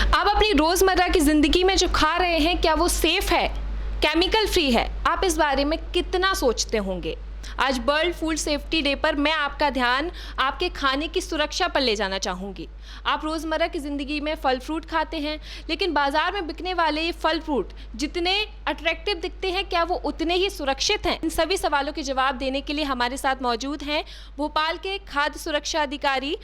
आप अपनी रोज़मर्रा की ज़िंदगी में जो खा रहे हैं क्या वो सेफ़ है, केमिकल फ्री है? आप इस बारे में कितना सोचते होंगे? आज वर्ल्ड फूड सेफ्टी डे पर मैं आपका ध्यान आपके खाने की सुरक्षा पर ले जाना चाहूँगी। आप रोज़मर्रा की ज़िंदगी में फल फ्रूट खाते हैं, लेकिन बाज़ार में बिकने वाले ये फल फ्रूट जितने अट्रैक्टिव दिखते हैं, क्या वो उतने ही सुरक्षित हैं? इन सभी सवालों के जवाब देने के लिए हमारे साथ मौजूद हैं भोपाल के खाद्य सुरक्षा अधिकारी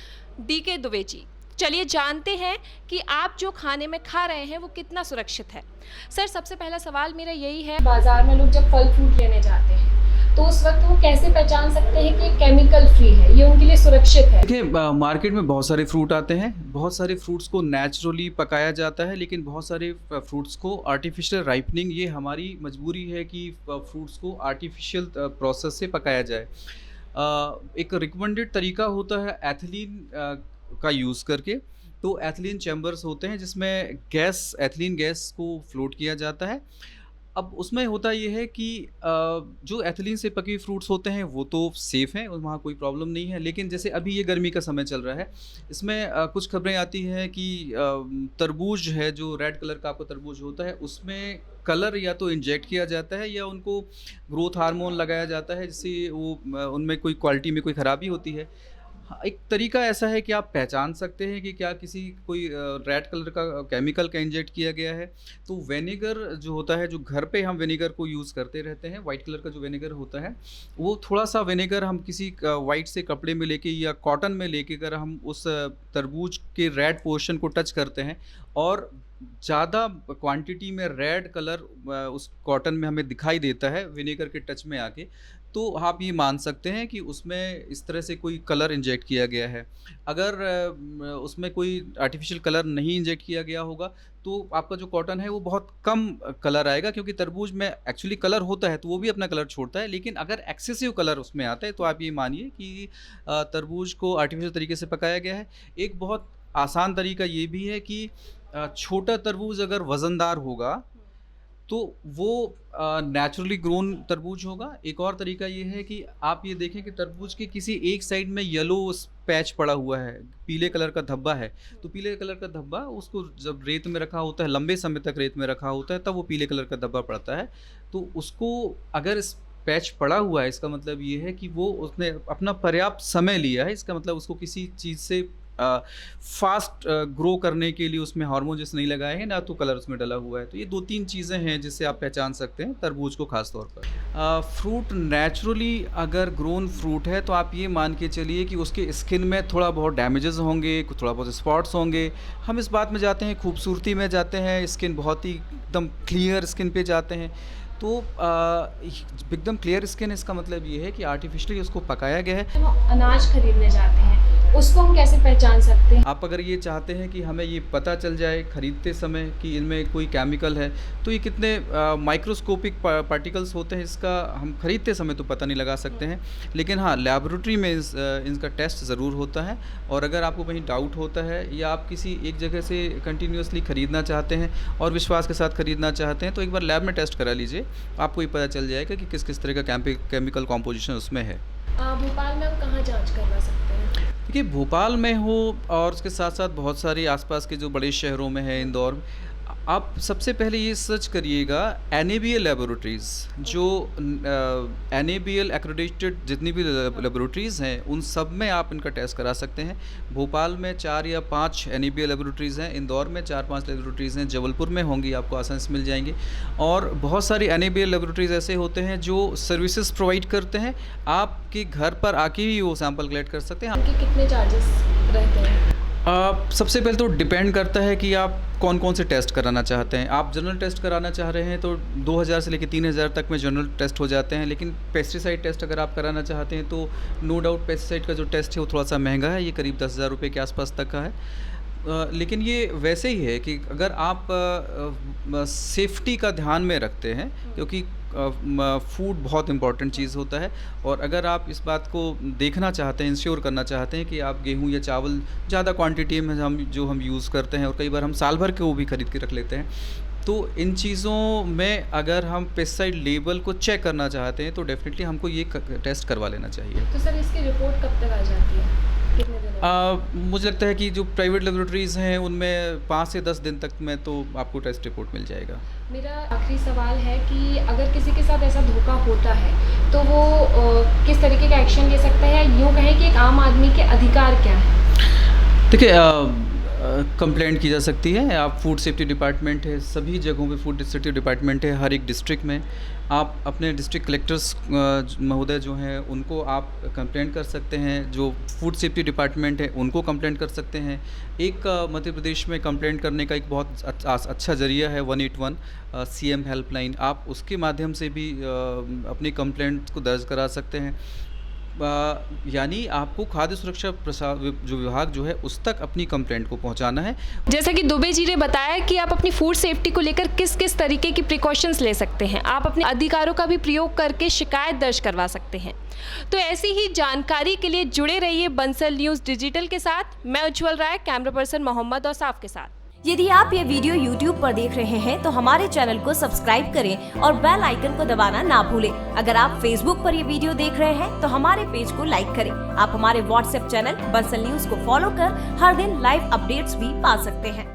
DK दुबे जी। चलिए जानते हैं कि आप जो खाने में खा रहे हैं वो कितना सुरक्षित है। सर, सबसे पहला सवाल मेरा यही है, बाजार में लोग जब फल फ्रूट लेने जाते हैं तो उस वक्त वो कैसे पहचान सकते हैं कि केमिकल फ्री है, ये उनके लिए सुरक्षित है? देखिए, मार्केट में बहुत सारे फ्रूट आते हैं। बहुत सारे फ्रूट्स को नेचुरली पकाया जाता है, लेकिन बहुत सारे फ्रूट्स को आर्टिफिशियल राइपनिंग, ये हमारी मजबूरी है कि फ्रूट्स को आर्टिफिशियल प्रोसेस से पकाया जाए। एक रिकमेंडेड तरीका होता है एथिलीन का यूज़ करके। तो एथिलीन चैम्बर्स होते हैं जिसमें एथिलीन गैस को फ्लोट किया जाता है। अब उसमें होता ये है कि जो एथिलीन से पके हुए फ्रूट्स होते हैं वो तो सेफ़ हैं, वहाँ कोई प्रॉब्लम नहीं है। लेकिन जैसे अभी ये गर्मी का समय चल रहा है, इसमें कुछ खबरें आती हैं कि तरबूज है, जो रेड कलर का आपका तरबूज होता है, उसमें कलर या तो इंजेक्ट किया जाता है या उनको ग्रोथ हार्मोन लगाया जाता है, जिससे वो उनमें कोई क्वालिटी में कोई ख़राबी होती है। हाँ, एक तरीका ऐसा है कि आप पहचान सकते हैं कि क्या कोई रेड कलर का केमिकल का इंजेक्ट किया गया है। तो विनेगर जो होता है, जो घर पे हम विनेगर को यूज़ करते रहते हैं, वाइट कलर का जो विनेगर होता है, वो थोड़ा-सा विनेगर हम किसी वाइट से कपड़े में लेके या कॉटन में लेके अगर हम उस तरबूज के रेड पोर्शन को टच करते हैं और ज़्यादा क्वांटिटी में रेड कलर उस कॉटन में हमें दिखाई देता है विनेगर के टच में आके, तो आप ये मान सकते हैं कि उसमें इस तरह से कोई कलर इंजेक्ट किया गया है। अगर उसमें कोई आर्टिफ़िशियल कलर नहीं इंजेक्ट किया गया होगा, तो आपका जो कॉटन है वो बहुत कम कलर आएगा, क्योंकि तरबूज में एक्चुअली कलर होता है तो वो भी अपना कलर छोड़ता है। लेकिन अगर एक्सेसिव कलर उसमें आता है तो आप ये मानिए कि तरबूज को आर्टिफ़िशियल तरीके से पकाया गया है। एक बहुत आसान तरीका ये भी है कि छोटा तरबूज अगर वज़नदार होगा तो वो नेचुरली ग्रोन तरबूज होगा। एक और तरीका ये है कि आप ये देखें कि तरबूज के किसी एक साइड में येलो पैच पड़ा हुआ है, पीले कलर का धब्बा है, तो पीले कलर का धब्बा उसको जब रेत में रखा होता है, लंबे समय तक रेत में रखा होता है, तब वो पीले कलर का धब्बा पड़ता है। तो उसको अगर इस पैच पड़ा हुआ है, इसका मतलब ये है कि वो उसने अपना पर्याप्त समय लिया है। इसका मतलब उसको किसी चीज़ से फास्ट ग्रो करने के लिए उसमें हार्मोन जैसे नहीं लगाए हैं, ना तो कलर उसमें डला हुआ है। तो ये 2-3 चीज़ें हैं जिससे आप पहचान सकते हैं तरबूज को ख़ास तौर पर। फ्रूट नेचुरली अगर ग्रोन फ्रूट है तो आप ये मान के चलिए कि उसके स्किन में थोड़ा बहुत डैमेजेस होंगे, थोड़ा बहुत स्पॉट्स होंगे। हम इस बात में जाते हैं, खूबसूरती में जाते हैं, स्किन बहुत ही एकदम क्लियर स्किन पे जाते हैं। तो एकदम क्लियर स्किन, इसका मतलब ये है कि आर्टिफिशियली उसको पकाया गया है। हम अनाज खरीदने जाते हैं, उसको हम कैसे पहचान सकते हैं? आप अगर ये चाहते हैं कि हमें ये पता चल जाए खरीदते समय कि इनमें कोई केमिकल है, तो ये कितने माइक्रोस्कोपिक पार्टिकल्स होते हैं, इसका हम खरीदते समय तो पता नहीं लगा सकते हैं। लेकिन हाँ, लैबोरेटरी में इनका टेस्ट ज़रूर होता है। और अगर आपको कहीं डाउट होता है या आप किसी एक जगह से कंटिन्यूसली ख़रीदना चाहते हैं और विश्वास के साथ ख़रीदना चाहते हैं, तो एक बार लैब में टेस्ट करा लीजिए, आपको ये पता चल जाएगा कि किस किस तरह का केमिकल कॉम्पोजिशन उसमें है। भोपाल में हम कहाँ जाँच करवा सकते हैं? देखिए, भोपाल में हो और उसके साथ साथ बहुत सारे आसपास के जो बड़े शहरों में है, इंदौर में, आप सबसे पहले ये सर्च करिएगा NABL लेबोरेटरीज़। जो NABL एक्रेडिटेड जितनी भी लेबोरेटरीज़ हैं, उन सब में आप इनका टेस्ट करा सकते हैं। भोपाल में 4 या 5 NABL लेबोरेटरीज़ हैं, इंदौर में 4-5 लेबोरेटरीज़ हैं, जबलपुर में होंगी, आपको आसानी से मिल जाएंगी। और बहुत सारी NABL लेबोरेटरीज़ ऐसे होते हैं जो सर्विसेज प्रोवाइड करते हैं, आपके घर पर आके ही वो सैंपल कलेक्ट कर सकते हैं। उनके कितने चार्जेस रहते हैं? सबसे पहले तो डिपेंड करता है कि आप कौन-कौन से टेस्ट कराना चाहते हैं। आप जनरल टेस्ट कराना चाह रहे हैं तो 2000 से लेकर 3000 तक में जनरल टेस्ट हो जाते हैं। लेकिन पेस्टिसाइड टेस्ट अगर आप कराना चाहते हैं तो नो डाउट पेस्टिसाइड का जो टेस्ट है वो थोड़ा सा महंगा है, ये करीब 10,000 रुपये के आसपास तक का है। लेकिन ये वैसे ही है कि अगर आप सेफ्टी का ध्यान में रखते हैं, क्योंकि फूड बहुत इम्पॉर्टेंट चीज़ होता है, और अगर आप इस बात को देखना चाहते हैं, इंश्योर करना चाहते हैं कि आप गेहूँ या चावल ज़्यादा क्वांटिटी में हम यूज़ करते हैं, और कई बार हम साल भर के वो भी खरीद के रख लेते हैं, तो इन चीज़ों में अगर हम पेस्टिसाइड लेबल को चेक करना चाहते हैं तो डेफिनेटली हमको ये टेस्ट करवा लेना चाहिए। तो सर, इसकी रिपोर्ट कब तक आ जाती है? कितने दिन मुझे लगता है कि जो प्राइवेट लेबोरेटरीज़ हैं उनमें 5 से 10 दिन तक में तो आपको टेस्ट रिपोर्ट मिल जाएगा। मेरा आखिरी सवाल है कि अगर किसी के साथ ऐसा धोखा होता है तो वो किस तरीके का एक्शन ले सकता है, या यूँ कहें कि एक आम आदमी के अधिकार क्या है? देखिए, कंप्लेंट की जा सकती है। आप फूड सेफ्टी डिपार्टमेंट है, सभी जगहों पे फूड सेफ्टी डिपार्टमेंट है, हर एक डिस्ट्रिक्ट में। आप अपने डिस्ट्रिक्ट कलेक्टर्स महोदय जो हैं उनको आप कंप्लेंट कर सकते हैं, जो फूड सेफ्टी डिपार्टमेंट है उनको कंप्लेंट कर सकते हैं। एक मध्य प्रदेश में कंप्लेंट करने का एक बहुत अच्छा ज़रिया है 181 CM हेल्पलाइन। आप उसके माध्यम से भी अपनी कंप्लेंट को दर्ज करा सकते हैं। यानी आपको खाद्य सुरक्षा जो विभाग जो है उस तक अपनी कंप्लेंट को पहुंचाना है। जैसा कि दुबे जी ने बताया कि आप अपनी फूड सेफ्टी को लेकर किस किस तरीके की प्रिकॉशंस ले सकते हैं, आप अपने अधिकारों का भी प्रयोग करके शिकायत दर्ज करवा सकते हैं। तो ऐसी ही जानकारी के लिए जुड़े रहिए बंसल न्यूज़ डिजिटल के साथ। मैं उज्ज्वल राय, कैमरा पर्सन मोहम्मद औसाफ के साथ। यदि आप ये वीडियो YouTube पर देख रहे हैं तो हमारे चैनल को सब्सक्राइब करें और बेल आइकन को दबाना ना भूलें। अगर आप Facebook पर ये वीडियो देख रहे हैं तो हमारे पेज को लाइक करें। आप हमारे WhatsApp चैनल बंसल न्यूज को फॉलो कर हर दिन लाइव अपडेट्स भी पा सकते हैं।